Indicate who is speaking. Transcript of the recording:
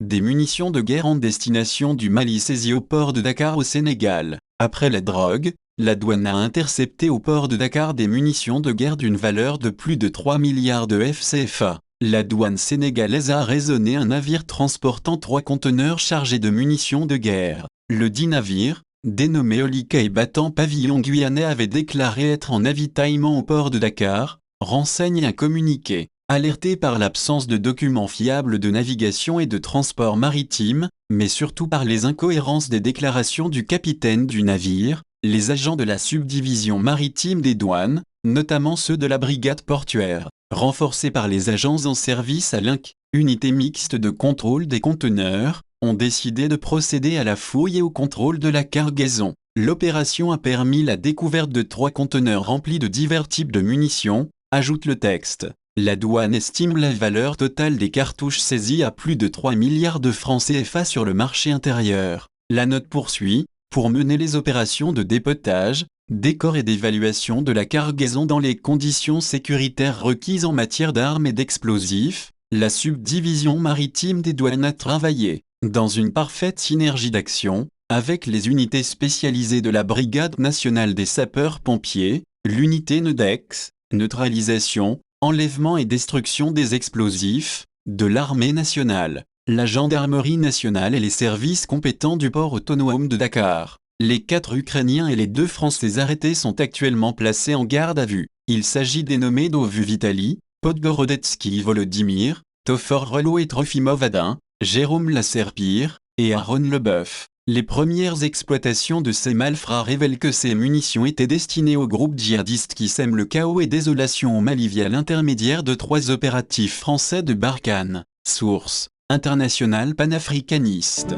Speaker 1: Des munitions de guerre en destination du Mali saisies au port de Dakar au Sénégal. Après la drogue, la douane a intercepté au port de Dakar des munitions de guerre d'une valeur de plus de 3 milliards de FCFA. La douane sénégalaise a arraisonné un navire transportant 3 conteneurs chargés de munitions de guerre. Le dit navire, dénommé Olika et battant pavillon guyanais, avait déclaré être en avitaillement au port de Dakar, renseigne un communiqué. Alerté par l'absence de documents fiables de navigation et de transport maritime, mais surtout par les incohérences des déclarations du capitaine du navire, les agents de la subdivision maritime des douanes, notamment ceux de la brigade portuaire, renforcés par les agents en service à l'INC, unité mixte de contrôle des conteneurs, ont décidé de procéder à la fouille et au contrôle de la cargaison. L'opération a permis la découverte de 3 conteneurs remplis de divers types de munitions, ajoute le texte. La douane estime la valeur totale des cartouches saisies à plus de 3 milliards de francs CFA sur le marché intérieur. La note poursuit, pour mener les opérations de dépotage, décor et d'évaluation de la cargaison dans les conditions sécuritaires requises en matière d'armes et d'explosifs, la subdivision maritime des douanes a travaillé, dans une parfaite synergie d'action, avec les unités spécialisées de la Brigade nationale des sapeurs-pompiers, l'unité NEDEX, neutralisation, enlèvement et destruction des explosifs, de l'armée nationale, la gendarmerie nationale et les services compétents du port autonome de Dakar. Les 4 Ukrainiens et les 2 Français arrêtés sont actuellement placés en garde à vue. Il s'agit des nommés Dovu Vitali, Podgorodetsky Volodymyr, Tofor Relo et Trofimov Adam, Jérôme Lasserpire et Aaron Leboeuf. Les premières exploitations de ces malfrats révèlent que ces munitions étaient destinées au groupe djihadiste qui sème le chaos et désolation au Mali via l'intermédiaire de 3 opératifs français de Barkhane. Source: International panafricaniste.